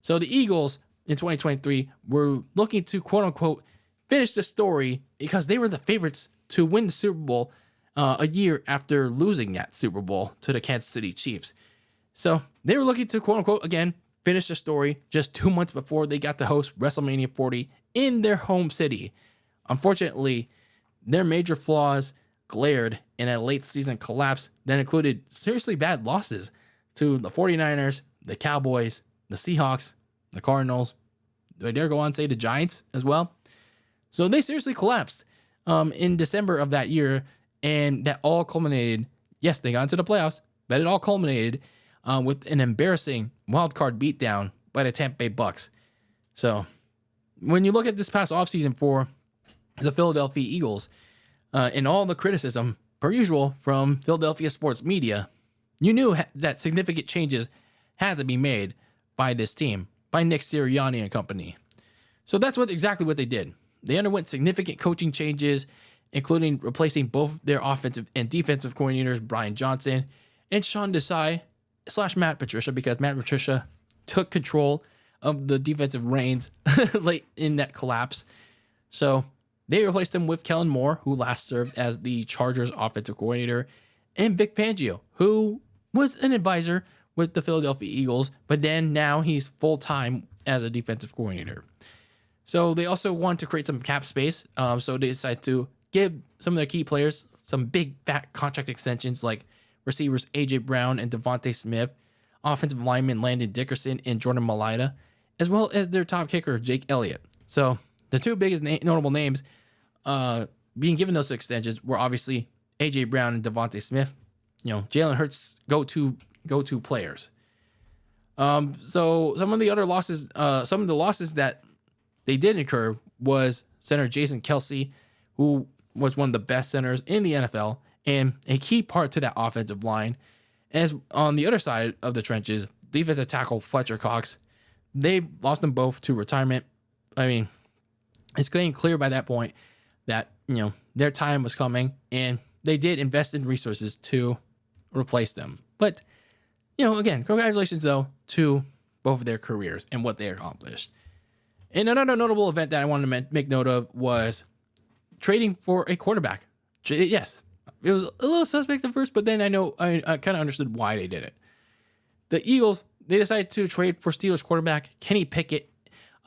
So the Eagles in 2023 were looking to quote unquote finish the story because they were the favorites to win the Super Bowl a year after losing that Super Bowl to the Kansas City Chiefs. So they were looking to quote unquote again finish the story just 2 months before they got to host WrestleMania 40 in their home city. Unfortunately, their major flaws glared in a late season collapse that included seriously bad losses to the 49ers, the Cowboys, the Seahawks, the Cardinals. Do I dare go on and say the Giants as well? So they seriously collapsed in December of that year, and that all culminated. Yes, they got into the playoffs, but it all culminated with an embarrassing wild card beatdown by the Tampa Bay Bucs. So when you look at this past offseason for the Philadelphia Eagles and all the criticism, per usual, from Philadelphia sports media, you knew that significant changes had to be made by this team, by Nick Sirianni and company. So that's exactly what they did. They underwent significant coaching changes, including replacing both their offensive and defensive coordinators, Brian Johnson and Sean Desai / Matt Patricia, because Matt Patricia took control of the defensive reins late in that collapse. So they replaced him with Kellen Moore, who last served as the Chargers offensive coordinator, and Vic Fangio, who was an advisor with the Philadelphia Eagles, but then now he's full-time as a defensive coordinator. So they also want to create some cap space. So they decided to give some of their key players some big fat contract extensions, like receivers A.J. Brown and Devontae Smith, offensive lineman Landon Dickerson and Jordan Mailata, as well as their top kicker, Jake Elliott. So the two biggest notable names being given those extensions were obviously A.J. Brown and Devontae Smith. You know, Jalen Hurts' go-to players. So some of the losses that they did incur was center Jason Kelce, who was one of the best centers in the NFL and a key part to that offensive line. As on the other side of the trenches, defensive tackle Fletcher Cox, they lost them both to retirement. I mean, it's getting clear by that point that, you know, their time was coming, and they did invest in resources to replace them. But, you know, again, congratulations, though, to both of their careers and what they accomplished. And another notable event that I wanted to make note of was trading for a quarterback. Yes, it was a little suspect at first, but then I kind of understood why they did it. The Eagles, they decided to trade for Steelers quarterback Kenny Pickett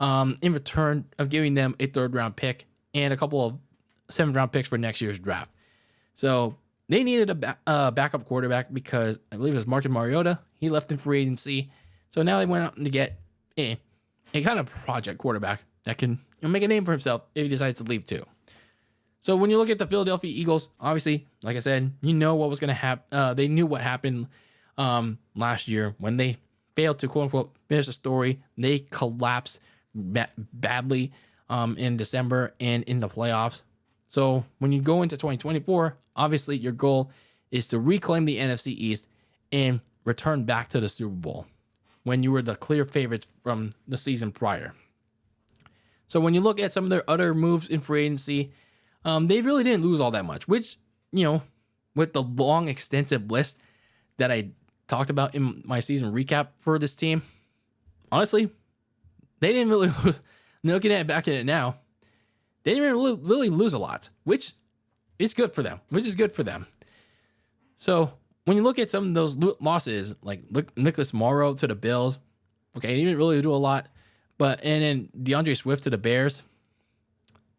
in return of giving them a 3rd-round pick and a couple of 7th-round picks for next year's draft. So they needed a backup quarterback because I believe it was Marcus Mariota. He left in free agency. So now they went out to get a kind of project quarterback that can, you know, make a name for himself if he decides to leave too. So when you look at the Philadelphia Eagles, obviously, like I said, you know what was going to happen. They knew what happened last year when they failed to, quote unquote, finish the story. They collapsed badly in December and in the playoffs. So when you go into 2024, obviously your goal is to reclaim the NFC East and return back to the Super Bowl when you were the clear favorites from the season prior. So when you look at some of their other moves in free agency, they really didn't lose all that much, which, you know, with the long, extensive list that I talked about in my season recap for this team, honestly, they didn't really lose. Looking at it back at it now, they didn't really lose a lot, which is good for them, So when you look at some of those losses, like Nicholas Morrow to the Bills, okay, he didn't really do a lot, and then DeAndre Swift to the Bears,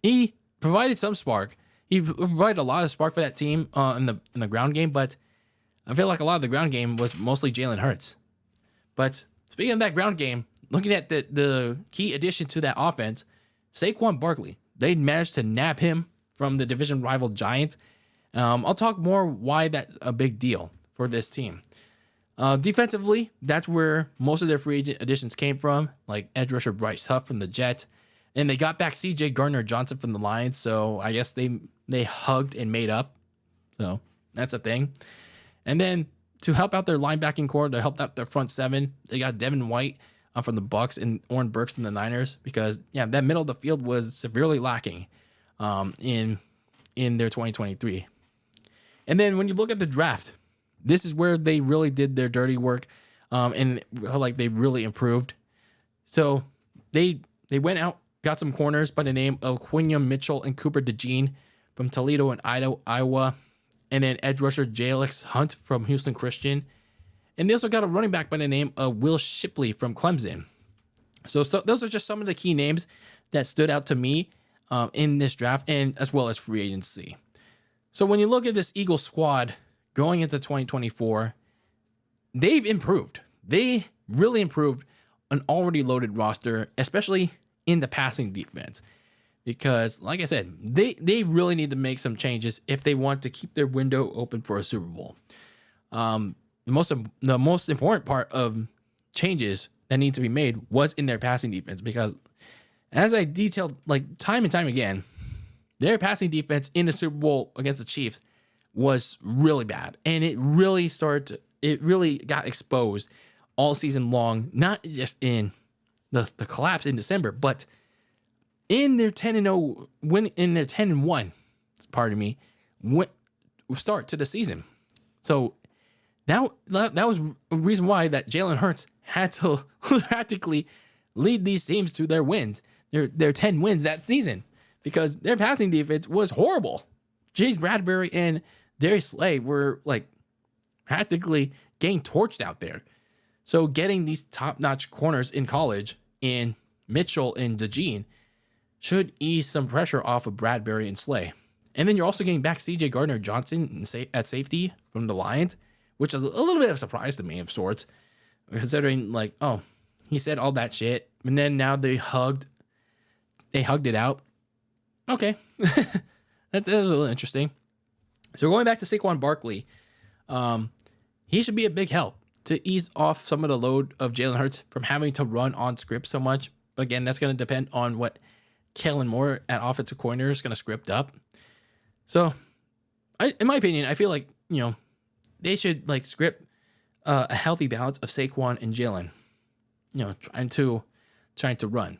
he provided some spark. He provided a lot of spark for that team in the ground game, but I feel like a lot of the ground game was mostly Jalen Hurts. But speaking of that ground game, looking at the key addition to that offense, Saquon Barkley, they managed to nab him from the division rival Giants. I'll talk more why that's a big deal for this team. Defensively, that's where most of their free agent additions came from, like edge rusher Bryce Huff from the Jets. And they got back CJ Gardner-Johnson from the Lions, so I guess they hugged and made up. So that's a thing. And then to help out their linebacking core, to help out their front seven, they got Devin White from the Bucs and Oren Burks from the Niners, because that middle of the field was severely lacking in their 2023. And then when you look at the draft, this is where they really did their dirty work and like they really improved. So they went out, got some corners by the name of Quinion Mitchell and Cooper DeJean from Toledo and Iowa, and then edge rusher Jalix Hunt from Houston Christian. And they also got a running back by the name of Will Shipley from Clemson. So those are just some of the key names that stood out to me in this draft, and as well as free agency. So when you look at this Eagles squad going into 2024, they've improved. They really improved an already loaded roster, especially in the passing defense. Because, like I said, they really need to make some changes if they want to keep their window open for a Super Bowl. The most important part of changes that need to be made was in their passing defense, because as I detailed like time and time again, their passing defense in the Super Bowl against the Chiefs was really bad, and it really got exposed all season long, not just in the collapse in December, but in their 10-0 win, in their 10-1, start to the season. So that was a reason why that Jalen Hurts had to practically lead these teams to their wins, their 10 wins that season, because their passing defense was horrible. James Bradbury and Darius Slay were like practically getting torched out there. So getting these top-notch corners in college in Mitchell and DeJean should ease some pressure off of Bradbury and Slay. And then you're also getting back CJ Gardner-Johnson at safety from the Lions, which is a little bit of a surprise to me of sorts, considering like, oh, he said all that shit, and then now they hugged it out. Okay. that was a little interesting. So going back to Saquon Barkley, he should be a big help to ease off some of the load of Jalen Hurts from having to run on script so much. But again, that's going to depend on what Kellen Moore at offensive coordinator is going to script up. So, in my opinion, I feel like, they should like script a healthy balance of Saquon and Jalen. Trying to run.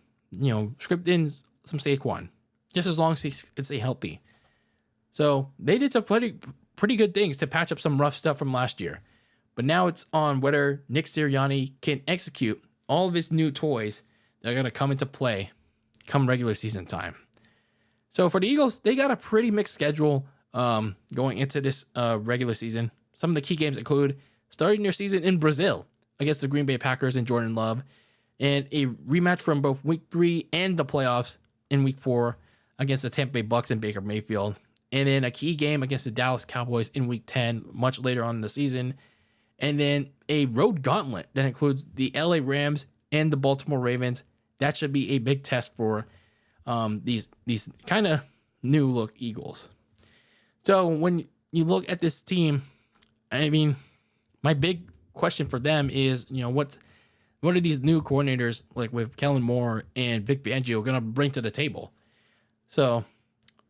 Script in some Saquon, just as long as he can stay healthy. So they did some pretty good things to patch up some rough stuff from last year. But now it's on whether Nick Sirianni can execute all of his new toys that are going to come into play come regular season time. So for the Eagles, they got a pretty mixed schedule going into this regular season. Some of the key games include starting their season in Brazil against the Green Bay Packers and Jordan Love, and a rematch from both Week 3 and the playoffs in Week 4 against the Tampa Bay Bucs and Baker Mayfield, and then a key game against the Dallas Cowboys in Week 10 much later on in the season, and then a road gauntlet that includes the LA Rams and the Baltimore Ravens. That should be a big test for these kind of new look Eagles. So when you look at this team, I mean, my big question for them is, what are these new coordinators like with Kellen Moore and Vic Fangio going to bring to the table? So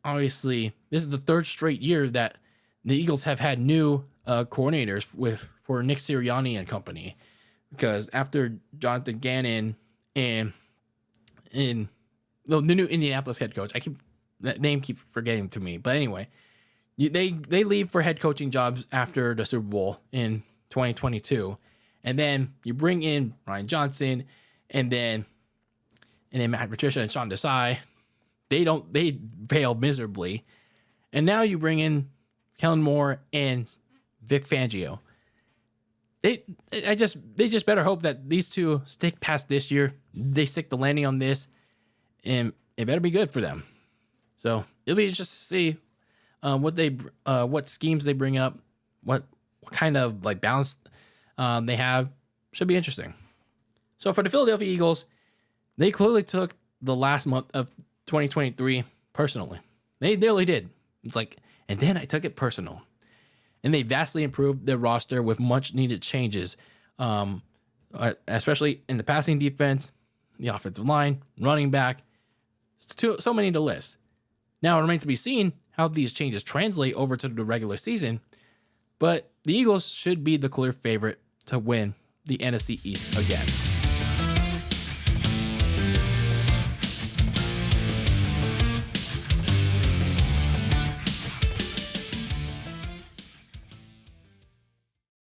obviously, this is the third straight year that the Eagles have had new coordinators for Nick Sirianni and company, because after Jonathan Gannon and the new Indianapolis head coach, that name keeps forgetting to me, but anyway, they leave for head coaching jobs after the Super Bowl in 2022, and then you bring in Ryan Johnson, and then Matt Patricia and Sean Desai. They failed miserably, and now you bring in Kellen Moore and Vic Fangio. They just better hope that these two stick past this year. They stick the landing on this, and it better be good for them. So it'll be interesting to see what schemes they bring up, what kind of like balance they have. Should be interesting. So for the Philadelphia Eagles, they clearly took the last month of 2023 personally. They really did. It's like, and then I took it personal. And they vastly improved their roster with much needed changes, especially in the passing defense, the offensive line, running back, so many to list. Now it remains to be seen how these changes translate over to the regular season, but the Eagles should be the clear favorite to win the NFC East again.